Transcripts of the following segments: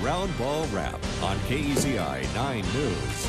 Roundball Wrap on KEZI 9 News.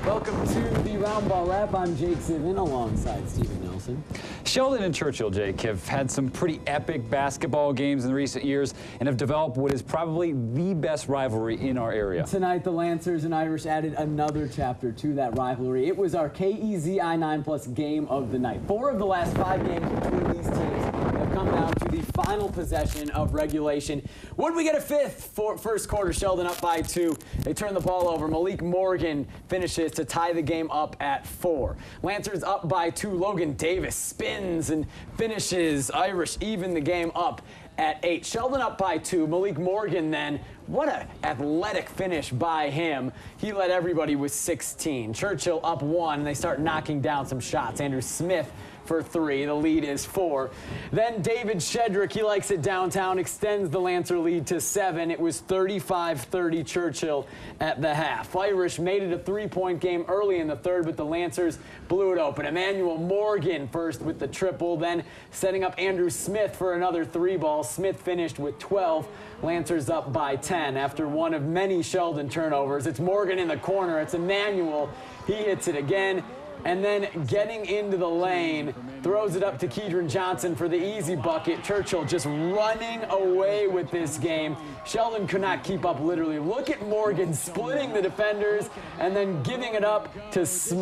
Welcome to the Roundball Wrap. I'm Jake Zivin alongside Stephen Nelson. Sheldon and Churchill, Jake, have had some pretty epic basketball games in recent years and have developed what is probably the best rivalry in our area. Tonight, the Lancers and Irish added another chapter to that rivalry. It was our KEZI 9+ game of the night. 4 of the last 5 games between these teams have come down to the final possession of regulation. Would we get a fifth for first quarter? Sheldon up by 2. They turn the ball over. Malik Morgan finishes to tie the game up at 4. Lancers up by 2. Logan Davis spins and finishes. Irish even the game up at 8. Sheldon up by 2. Malik Morgan then, what an athletic finish by him. He led everybody with 16. Churchill up 1, and they start knocking down some shots. Andrew Smith for 3. The lead is 4. Then David Shedrick, he likes it downtown, extends the Lancer lead to 7. It was 35-30 Churchill at the half. Irish made it a 3-point game early in the third, but the Lancers blew it open. Emmanuel Morgan first with the triple, then setting up Andrew Smith for another 3-ball. Smith finished with 12. Lancers up by 10 after one of many Sheldon turnovers. It's Morgan in the corner. It's Emmanuel. He hits it again. And then getting into the lane, throws it up to Kedron Johnson for the easy bucket. Churchill just running away with this game. Sheldon could not keep up, literally. Look at Morgan splitting the defenders and then giving it up to his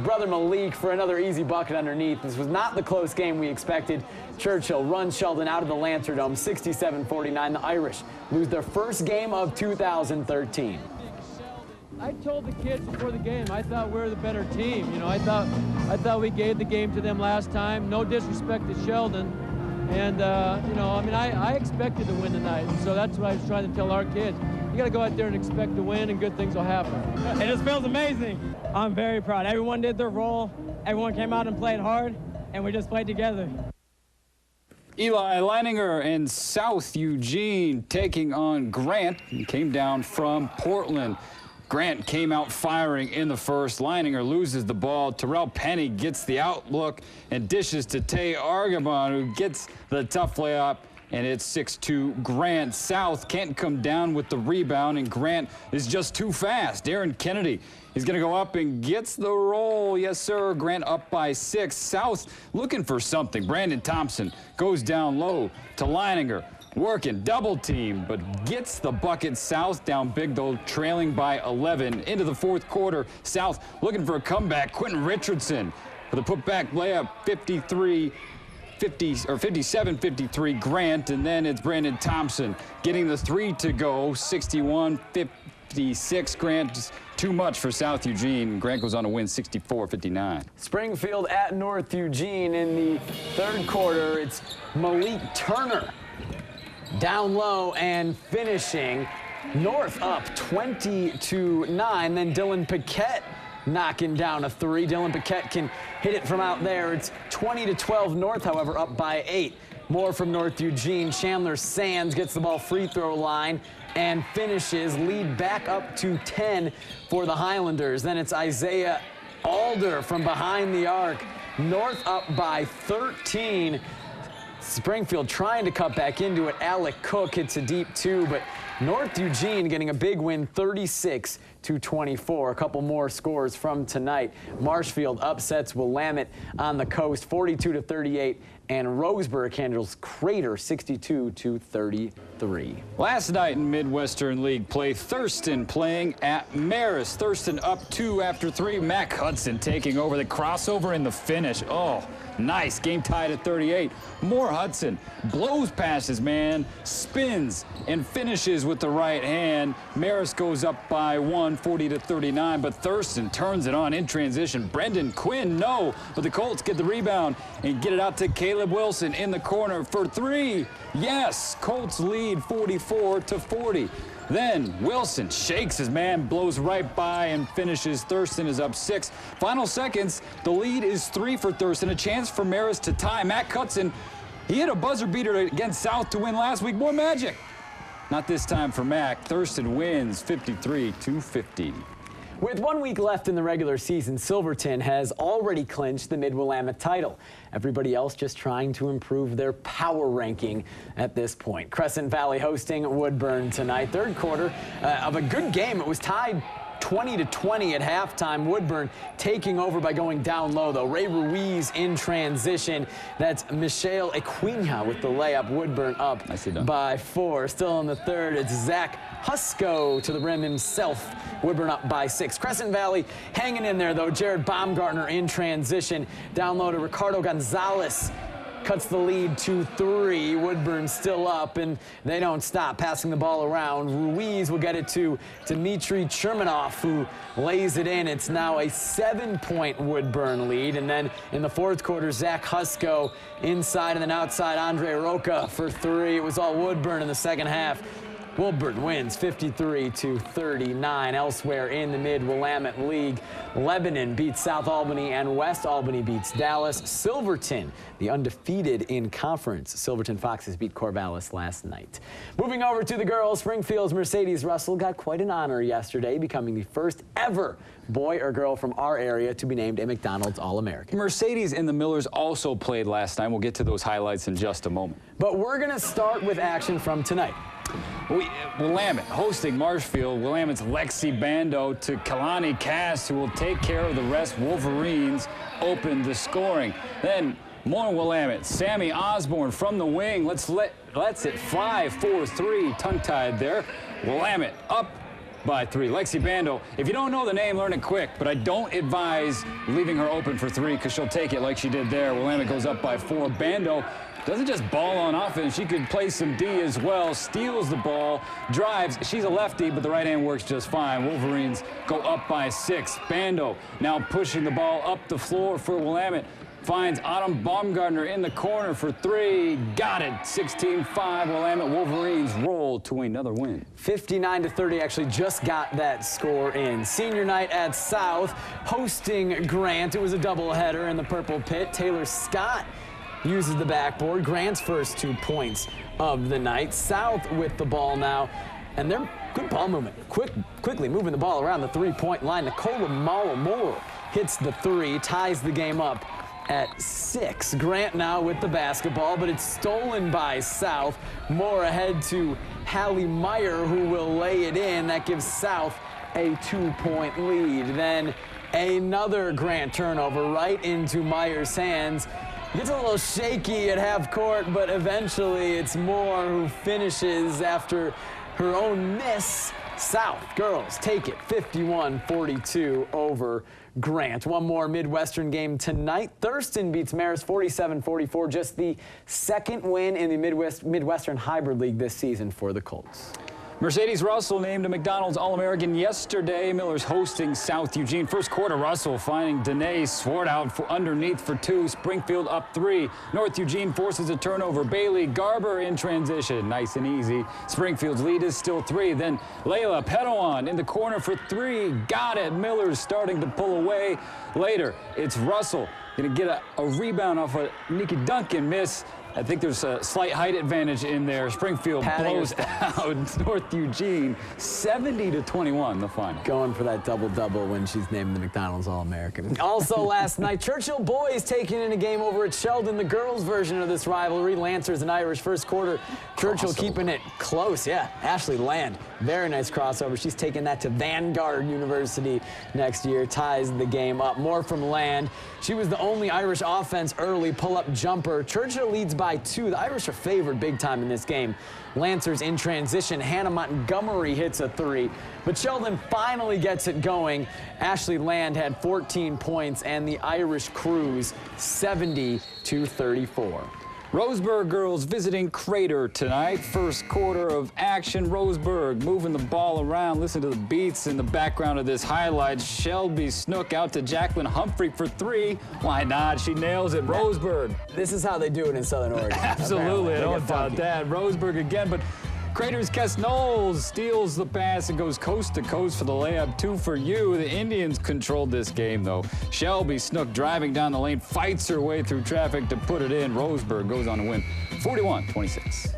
brother Malik for another easy bucket underneath. This was not the close game we expected. Churchill runs Sheldon out of the Lancer Dome, 67-49. The Irish lose their first game of 2013. I told the kids before the game, I thought we were the better team. You know, I thought we gave the game to them last time. No disrespect to Sheldon. And, you know, I mean, I expected to win tonight. And so that's what I was trying to tell our kids. You got to go out there and expect to win, and good things will happen. It just feels amazing. I'm very proud. Everyone did their role. Everyone came out and played hard, and we just played together. Eli Leininger and South Eugene taking on Grant. He came down from Portland. Grant came out firing in the first. Leininger loses the ball. Terrell Penny gets the outlook and dishes to Tay Argabon, who gets the tough layup, and it's 6-2 Grant. South can't come down with the rebound, and Grant is just too fast. Aaron Kennedy, he's going to go up and gets the roll. Yes, sir. Grant up by 6. South looking for something. Brandon Thompson goes down low to Leininger. Working double team, but gets the bucket. South down big, though, trailing by 11 into the fourth quarter. South looking for a comeback. Quentin Richardson with a putback layup, 57-53 Grant, and then it's Brandon Thompson getting the 3 to go, 61-56 Grant. Just too much for South Eugene. Grant goes on to win 64-59. Springfield at North Eugene in the third quarter. It's Malik Turner down low and finishing. North up 20-9. Then Dylan Paquette knocking down a 3. Dylan Paquette can hit it from out there. It's 20-12 North, however, up by 8. More from North Eugene. Chandler Sands gets the ball free throw line and finishes. Lead back up to 10 for the Highlanders. Then it's Isaiah Alder from behind the arc. North up by 13. Springfield trying to cut back into it. Alec Cook hits a deep 2, but North Eugene getting a big win, 36-24. A couple more scores from tonight. Marshfield upsets Willamette on the coast, 42-38, and Roseburg handles Crater, 62-33. Last night in Midwestern League play, Thurston playing at Marist. Thurston up 2 after 3. Mac Hudson taking over the crossover in the finish. Oh, nice. Game tied at 38. More Hudson blows past his man, spins, and finishes with the right hand. Marist goes up by 1, 40-39, but Thurston turns it on in transition. Brendan Quinn, no, but the Colts get the rebound and get it out to Caleb Wilson in the corner for 3. Yes, Colts lead 44-40. Then Wilson shakes his man, blows right by, and finishes. Thurston is up 6. Final seconds, the lead is 3 for Thurston. A chance for Marist to tie. Matt Cutson, he hit a buzzer beater against South to win last week. More magic. Not this time for Mac. Thurston wins 53-50. With 1 week left in the regular season, Silverton has already clinched the Mid-Willamette title. Everybody else just trying to improve their power ranking at this point. Crescent Valley hosting Woodburn tonight. Third quarter of a good game. It was tied 20-20 at halftime. Woodburn taking over by going down low, though. Ray Ruiz in transition. That's Michelle Equina with the layup. Woodburn up by 4. Still in the third, it's Zach Husko to the rim himself. Woodburn up by 6. Crescent Valley hanging in there, though. Jared Baumgartner in transition. Down low to Ricardo Gonzalez. Cuts the lead to 3. Woodburn still up, and they don't stop passing the ball around. Ruiz will get it to Dmitry Chermanov, who lays it in. It's now a 7-point Woodburn lead. And then in the fourth quarter, Zach Husko inside and then outside Andre Roca for 3. It was all Woodburn in the second half. Woodburn wins 53-39. Elsewhere in the Mid-Willamette League, Lebanon beats South Albany and West Albany beats Dallas. Silverton, the undefeated in conference. Silverton Foxes beat Corvallis last night. Moving over to the girls, Springfield's Mercedes Russell got quite an honor yesterday, becoming the first ever boy or girl from our area to be named a McDonald's All-American. Mercedes and the Millers also played last night. We'll get to those highlights in just a moment. But we're going to start with action from tonight. Willamette hosting Marshfield. Willamette's Lexi Bando to Kalani Cass, who will take care of the rest. Wolverines open the scoring. Then more Willamette. Sammy Osborne from the wing. Let's it fly. 4-3. Tongue-tied there. Willamette up by 3. Lexi Bando. If you don't know the name, learn it quick. But I don't advise leaving her open for 3 because she'll take it like she did there. Willamette goes up by 4. Bando doesn't just ball on offense. She could play some D as well. Steals the ball, drives. She's a lefty, but the right hand works just fine. Wolverines go up by 6. Bando now pushing the ball up the floor for Willamette. Finds Autumn Baumgartner in the corner for 3. Got it. 16-5. Willamette Wolverines roll to another win. 59-30 actually just got that score in. Senior night at South hosting Grant. It was a doubleheader in the Purple Pit. Taylor Scott uses the backboard. Grant's first 2 points of the night. South with the ball now, and they're good ball movement. Quickly moving the ball around the 3-point line. Nicola Moore hits the 3, ties the game up at 6. Grant now with the basketball, but it's stolen by South. Moore ahead to Hallie Meyer, who will lay it in. That gives South a 2-point lead. Then another Grant turnover right into Meyer's hands. Gets a little shaky at half court, but eventually it's Moore who finishes after her own miss. South girls take it 51-42 over Grant. One more Midwestern game tonight. Thurston beats Marist 47-44, just the second win in the Midwestern Hybrid League this season for the Colts. Mercedes Russell named a McDonald's All-American yesterday. Miller's hosting South Eugene. First quarter, Russell finding Danae Swart out for underneath for 2. Springfield up 3. North Eugene forces a turnover. Bailey Garber in transition. Nice and easy. Springfield's lead is still 3. Then Layla Pedoan in the corner for 3. Got it. Miller's starting to pull away. Later, it's Russell going to get a rebound off a Nikki Duncan miss. I think there's a slight height advantage in there. Springfield blows out North Eugene 70-21, the final. Going for that double-double when she's named the McDonald's All-American. Also last night, Churchill boys taking in a game over at Sheldon, the girls' version of this rivalry. Lancers and Irish first quarter. Churchill keeping it close. Yeah, Ashley Land, very nice crossover. She's taking that to Vanguard University next year. Ties the game up. More from Land. She was the only Irish offense early pull-up jumper. Churchill leads by 2. The Irish are favored big time in this game. Lancers in transition. Hannah Montgomery hits a 3. But Sheldon finally gets it going. Ashley Land had 14 points, and the Irish cruise 70-34. Roseburg girls visiting Crater tonight. First quarter of action. Roseburg moving the ball around. Listen to the beats in the background of this highlight. Shelby Snook out to Jacqueline Humphrey for 3. Why not? She nails it. Roseburg. This is how they do it in Southern Oregon. Absolutely. I don't doubt that. Roseburg again, but Crater's Kess Knowles steals the pass and goes coast to coast for the layup. 2 for you. The Indians controlled this game, though. Shelby Snook driving down the lane, fights her way through traffic to put it in. Roseburg goes on to win 41-26.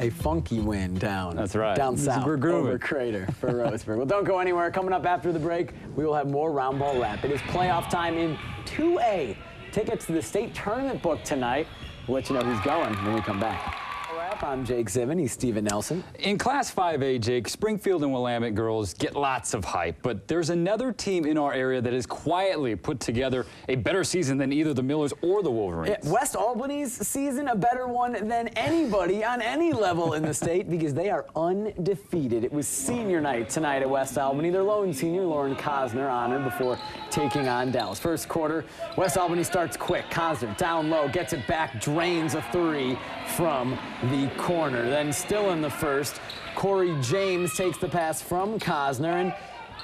a funky win down. That's right. Down south We're grooving. over Crater for Roseburg. Well, don't go anywhere. Coming up after the break, we will have more Roundball Wrap. It is playoff time in 2A. Tickets to the state tournament book tonight. We'll let you know who's going when we come back. I'm Jake Zivin. He's Steven Nelson. In Class 5A, Jake, Springfield and Willamette girls get lots of hype, but there's another team in our area that has quietly put together a better season than either the Millers or the Wolverines. West Albany's season, a better one than anybody on any level in the state because they are undefeated. It was senior night tonight at West Albany. Their lone senior, Lauren Cosner, honored before taking on Dallas. First quarter, West Albany starts quick. Cosner down low, gets it back, drains a three from the corner. Then still in the first, Corey James takes the pass from Cosner and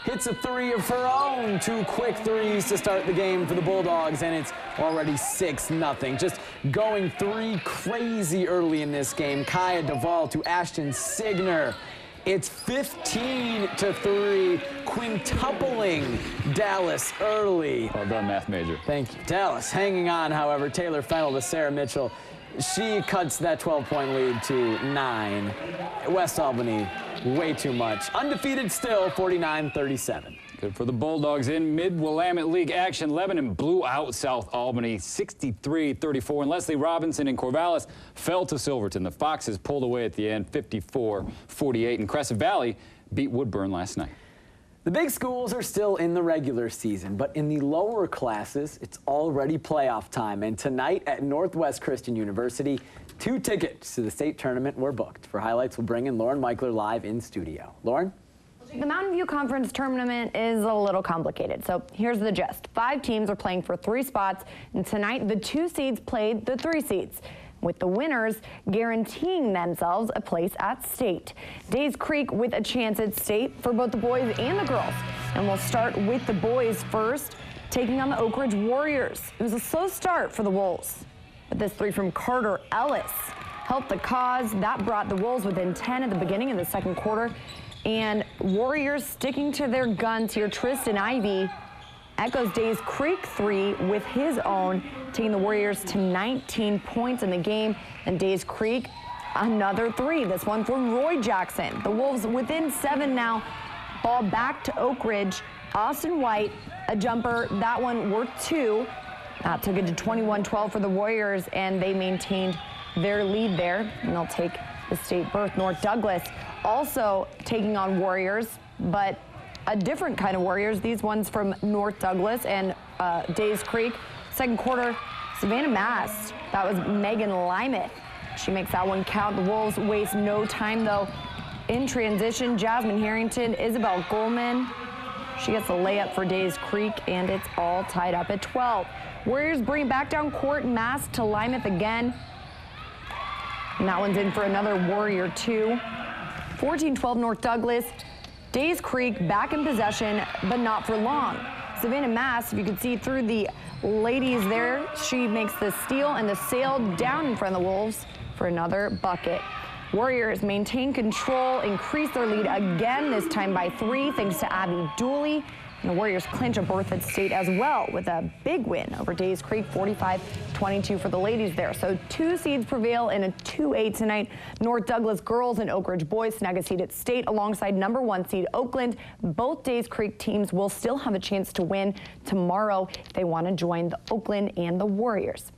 hits a three of her own. 2 quick threes to start the game for the Bulldogs, and it's already 6-0. Just going 3 crazy early in this game. Kaya Duvall to Ashton Signer. It's 15-3, quintupling Dallas early. Well done, math major. Thank you. Dallas hanging on, however. Taylor Fennell to Sarah Mitchell. She cuts that 12-point lead to 9. West Albany, way too much. Undefeated still, 49-37. Good for the Bulldogs in mid-Willamette League action. Lebanon blew out South Albany 63-34, and Leslie Robinson and Corvallis fell to Silverton. The Foxes pulled away at the end 54-48, and Crescent Valley beat Woodburn last night. The big schools are still in the regular season, but in the lower classes, it's already playoff time. And tonight at Northwest Christian University, 2 tickets to the state tournament were booked. For highlights, we'll bring in Lauren Michler live in studio. Lauren? The Mountain View Conference tournament is a little complicated, so here's the gist. 5 teams are playing for 3 spots, and tonight the 2 seeds played the 3 seeds, with the winners guaranteeing themselves a place at state. Days Creek with a chance at state for both the boys and the girls. And we'll start with the boys first, taking on the Oak Ridge Warriors. It was a slow start for the Wolves, but this 3 from Carter Ellis helped the cause. That brought the Wolves within 10 at the beginning of the second quarter. And Warriors sticking to their guns here. Tristan Ivey echoes Days Creek 3 with his own, taking the Warriors to 19 points in the game. And Days Creek, another 3. This one from Roy Jackson. The Wolves within 7 now. Ball back to Oak Ridge. Austin White, a jumper. That one worth 2. That took it to 21-12 for the Warriors, and they maintained their lead there. And they'll take the state berth. North Douglas also taking on Warriors, but a different kind of Warriors. These ones from North Douglas and Days Creek. Second quarter, Savannah Mass. That was Megan Limeth. She makes that one count. The Wolves waste no time, though. In transition, Jasmine Harrington, Isabel Goldman. She gets a layup for Days Creek, and it's all tied up at 12. Warriors bring back down court. Mass to Limeth again. And that one's in for another Warrior 2. 14-12 North Douglas. Days Creek back in possession, but not for long. Savannah Mass, if you can see through the ladies there, she makes the steal and the sail down in front of the Wolves for another bucket. Warriors maintain control, increase their lead again, this time by 3, thanks to Abby Dooley. And the Warriors clinch a berth at state as well with a big win over Days Creek, 45-22 for the ladies there. So 2 seeds prevail in a 2-8 tonight. North Douglas girls and Oak Ridge boys snag a seed at state alongside number 1 seed Oakland. Both Days Creek teams will still have a chance to win tomorrow if they want to join the Oakland and the Warriors.